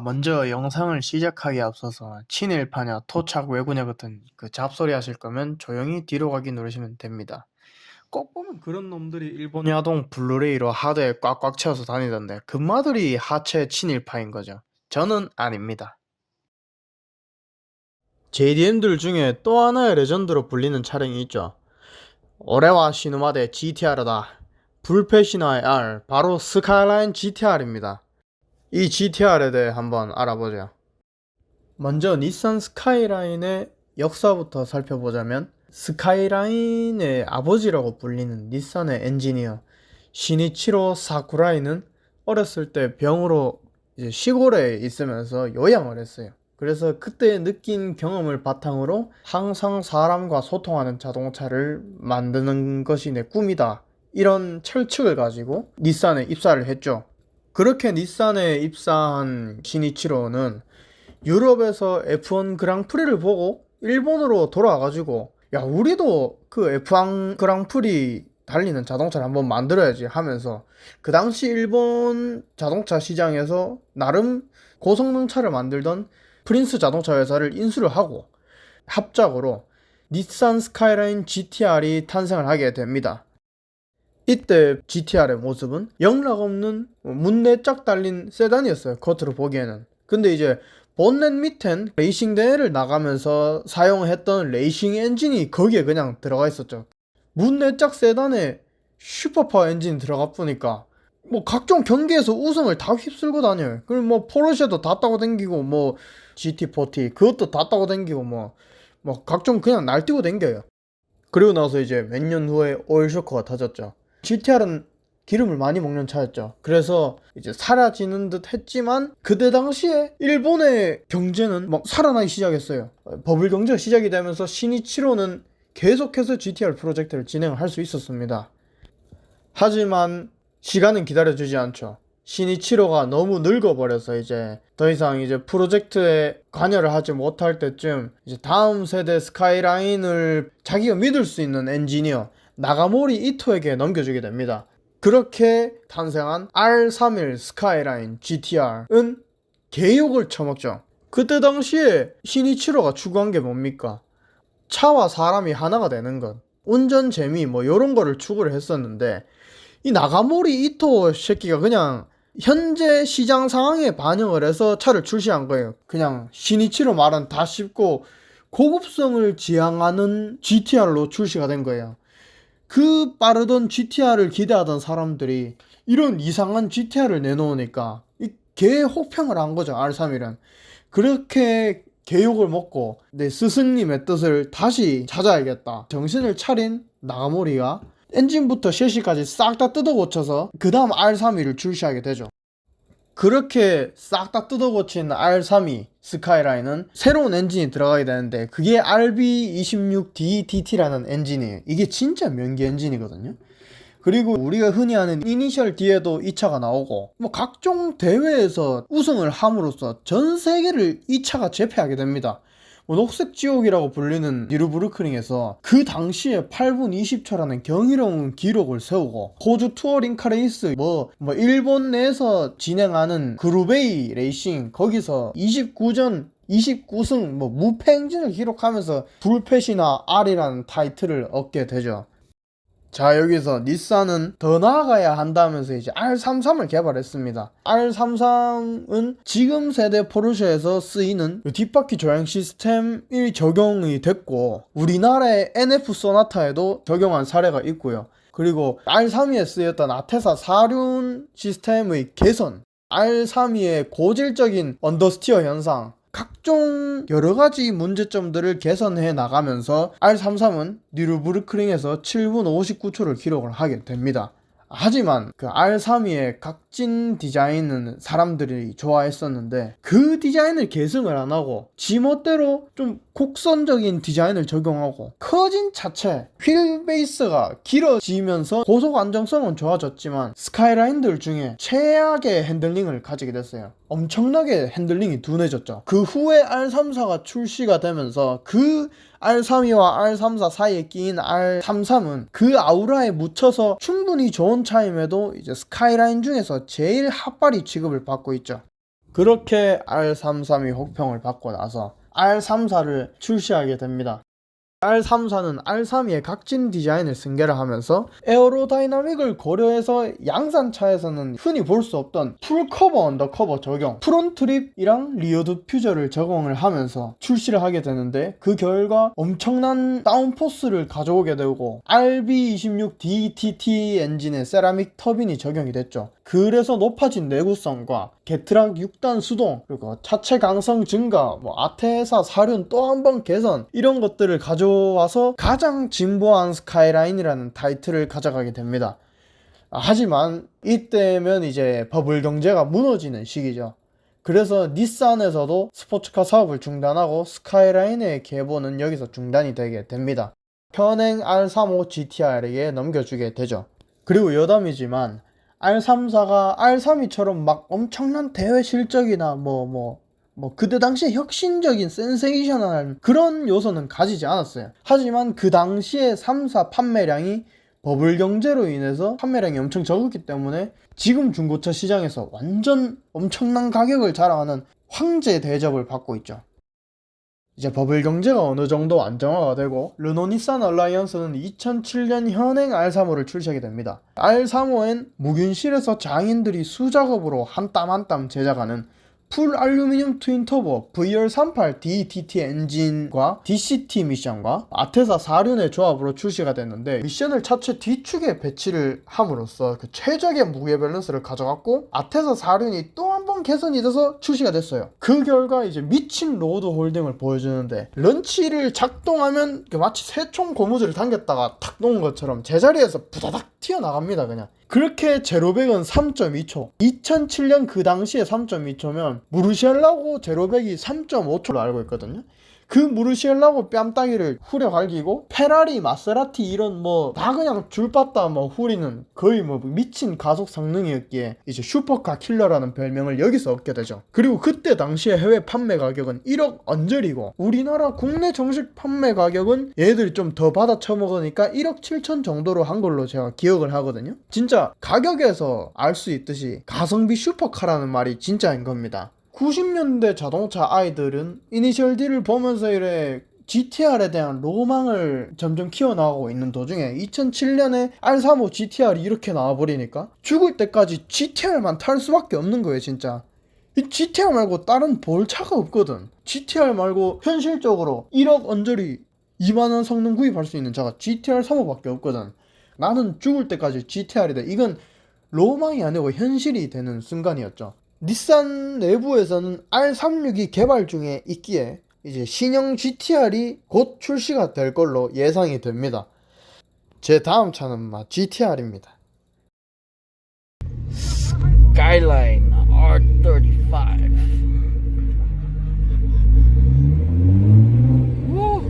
먼저 영상을 시작하기에 앞서서 친일파냐 토착 왜구냐 같은 그 잡소리 하실 거면 조용히 뒤로 가기 누르시면 됩니다. 꼭 보면 그런 놈들이 일본 야동 블루레이로 하드에 꽉꽉 채워서 다니던데 금마들이 하체 친일파인 거죠. 저는 아닙니다. JDM들 중에 또 하나의 레전드로 불리는 차량이 있죠. 오레와 시누마데 GTR다. 불패시나의 R, 바로 스카이라인 GTR입니다. 이 GTR에 대해 한번 알아보죠. 먼저 닛산 스카이라인의 역사부터 살펴보자면 스카이라인의 아버지라고 불리는 닛산의 엔지니어 시니치로 사쿠라이는 어렸을 때 병으로 이제 시골에 있으면서 요양을 했어요. 그래서 그때 느낀 경험을 바탕으로 항상 사람과 소통하는 자동차를 만드는 것이 내 꿈이다, 이런 철칙을 가지고 닛산에 입사를 했죠. 그렇게 닛산에 입사한 시니치로는 유럽에서 F1 그랑프리를 보고 일본으로 돌아와가지고 야, 우리도 그 F1 그랑프리 달리는 자동차를 한번 만들어야지 하면서 그 당시 일본 자동차 시장에서 나름 고성능 차를 만들던 프린스 자동차 회사를 인수를 하고 합작으로 닛산 스카이라인 GTR이 탄생을 하게 됩니다. 이때 GTR의 모습은 영락없는 문내 쫙 달린 세단이었어요, 겉으로 보기에는. 근데 이제 본넷 밑엔 레이싱 대회를 나가면서 사용했던 레이싱 엔진이 거기에 그냥 들어가 있었죠. 문내 쫙 세단에 슈퍼파워 엔진이 들어가 보니까 뭐 각종 경기에서 우승을 다 휩쓸고 다녀요. 그리고 뭐 포르쉐도 다 따고 댕기고, 뭐 GT40 그것도 다 따고 댕기고, 뭐 각종 그냥 날뛰고 댕겨요. 그리고 나서 이제 몇 년 후에 오일 쇼크가 터졌죠. GTR은 기름을 많이 먹는 차였죠. 그래서 이제 사라지는 듯 했지만 그때 당시에 일본의 경제는 막 살아나기 시작했어요. 버블 경제가 시작이 되면서 시니치로는 계속해서 GTR 프로젝트를 진행을 할 수 있었습니다. 하지만 시간은 기다려주지 않죠. 시니치로가 너무 늙어버려서 이제 더 이상 이제 프로젝트에 관여를 하지 못할 때쯤 이제 다음 세대 스카이라인을 자기가 믿을 수 있는 엔지니어 나가모리 이토에게 넘겨주게 됩니다. 그렇게 탄생한 R31 스카이라인 GTR은 개욕을 처먹죠. 그때 당시에 시니치로가 추구한 게 뭡니까? 차와 사람이 하나가 되는 것, 운전 재미 뭐 요런 거를 추구를 했었는데, 이 나가모리 이토 새끼가 그냥 현재 시장 상황에 반영을 해서 차를 출시한 거예요. 그냥 시니치로 말은 다 씹고 고급성을 지향하는 GTR로 출시가 된 거예요. 그 빠르던 GTR을 기대하던 사람들이 이런 이상한 GTR을 내놓으니까 개 혹평을 한 거죠, R31은. 그렇게 개욕을 먹고 내 스승님의 뜻을 다시 찾아야겠다 정신을 차린 나가모리가 엔진부터 셰시까지 싹 다 뜯어 고쳐서 그 다음 R32를 출시하게 되죠. 그렇게 싹 다 뜯어 고친 R32 스카이라인은 새로운 엔진이 들어가게 되는데 그게 RB26DTT라는 엔진이에요. 이게 진짜 명기 엔진이거든요. 그리고 우리가 흔히 아는 이니셜 D에도 이 차가 나오고 뭐 각종 대회에서 우승을 함으로써 전 세계를 이 차가 제패하게 됩니다. 뭐 녹색 지옥이라고 불리는 니르부르크링에서 그 당시에 8분 20초라는 경이로운 기록을 세우고, 호주 투어링 카레이스 뭐 일본 내에서 진행하는 그루베이 레이싱 거기서 29전 29승 뭐 무패 행진을 기록하면서 불패시나 R이라는 타이틀을 얻게 되죠. 자, 여기서 닛산은 더 나아가야 한다면서 이제 R33을 개발했습니다. R33은 지금 세대 포르쉐에서 쓰이는 뒷바퀴 조향 시스템이 적용이 됐고 우리나라의 NF 소나타에도 적용한 사례가 있고요. 그리고 R32에 쓰였던 아테사 사륜 시스템의 개선, R32의 고질적인 언더스티어 현상, 각종 여러가지 문제점들을 개선해 나가면서 R33은 니르부르크링에서 7분 59초를 기록을 하게 됩니다. 하지만 그 R32의 각진 디자인은 사람들이 좋아했었는데 그 디자인을 계승을 안 하고 지멋대로 좀 곡선적인 디자인을 적용하고 커진 차체, 휠 베이스가 길어지면서 고속 안정성은 좋아졌지만 스카이라인들 중에 최악의 핸들링을 가지게 됐어요. 엄청나게 핸들링이 둔해졌죠. 그 후에 R34가 출시가 되면서 그 R32와 R34 사이에 끼인 R33은 그 아우라에 묻혀서 충분히 좋은 차임에도 이제 스카이라인 중에서 제일 핫바리 취급을 받고 있죠. 그렇게 R33이 혹평을 받고 나서 R34를 출시하게 됩니다. R34는 R32의 각진 디자인을 승계를 하면서 에어로다이나믹을 고려해서 양산차에서는 흔히 볼 수 없던 풀커버 언더커버 적용, 프론트립이랑 리어드 퓨저를 적용을 하면서 출시를 하게 되는데, 그 결과 엄청난 다운포스를 가져오게 되고 RB26DTT 엔진의 세라믹 터빈이 적용이 됐죠. 그래서 높아진 내구성과 게트락 6단 수동, 그리고 차체 강성 증가, 아테사 사륜 또 한 번 개선, 이런 것들을 가져와서 가장 진보한 스카이라인이라는 타이틀을 가져가게 됩니다. 하지만 이때면 이제 버블 경제가 무너지는 시기죠. 그래서 닛산에서도 스포츠카 사업을 중단하고 스카이라인의 개보는 여기서 중단이 되게 됩니다. 현행 R35 GTR에게 넘겨주게 되죠. 그리고 여담이지만 R34가 R32처럼 막 엄청난 대회 실적이나 그때 당시에 혁신적인 센세이셔널한 그런 요소는 가지지 않았어요. 하지만 그 당시에 3사 판매량이 버블 경제로 인해서 판매량이 엄청 적었기 때문에 지금 중고차 시장에서 완전 엄청난 가격을 자랑하는 황제 대접을 받고 있죠. 이제 버블 경제가 어느 정도 안정화가 되고 르노 닛산 얼라이언스는 2007년 현행 R35를 출시하게 됩니다. R35엔 무균실에서 장인들이 수작업으로 한 땀 한 땀 제작하는 풀 알루미늄 트윈터보 VR38 DTT 엔진과 DCT 미션과 아테사 4륜의 조합으로 출시가 됐는데, 미션을 차체 뒤축에 배치를 함으로써 그 최적의 무게 밸런스를 가져갔고 아테사 4륜이 또 한 번 개선이 돼서 출시가 됐어요. 그 결과 이제 미친 로드 홀딩을 보여주는데, 런치를 작동하면 마치 새총 고무줄을 당겼다가 탁 놓은 것처럼 제자리에서 부다닥 튀어나갑니다. 그냥 그렇게 제로백은 3.2초, 2007년 그 당시에 3.2초면 무르시엘라고 제로백이 3.5초로 알고 있거든요. 그 무르시엘라고 뺨따기를 후려갈기고 페라리, 마세라티 이런 다 그냥 줄빠따 후리는 거의 미친 가속 성능이었기에 이제 슈퍼카 킬러라는 별명을 여기서 얻게 되죠. 그리고 그때 당시에 해외 판매 가격은 1억 언저리고 우리나라 국내 정식 판매 가격은 얘들이 좀 더 받아 처먹으니까 1억 7천 정도로 한 걸로 제가 기억을 하거든요. 진짜 가격에서 알 수 있듯이 가성비 슈퍼카라는 말이 진짜인 겁니다. 90년대 자동차 아이들은 이니셜 D를 보면서 이래 GTR에 대한 로망을 점점 키워나가고 있는 도중에 2007년에 R35 GTR이 이렇게 나와버리니까 죽을 때까지 GTR만 탈 수밖에 없는 거예요. 진짜 이 GTR 말고 다른 볼 차가 없거든. GTR 말고 현실적으로 1억 언저리 2만원 성능 구입할 수 있는 차가 GTR 3호밖에 없거든. 나는 죽을 때까지 GTR이다. 이건 로망이 아니고 현실이 되는 순간이었죠. 닛산 내부에서는 R36이 개발 중에 있기에 이제 신형 GTR이 곧 출시가 될 걸로 예상이 됩니다. 제 다음 차는 GTR입니다. Skyline R35. Woo!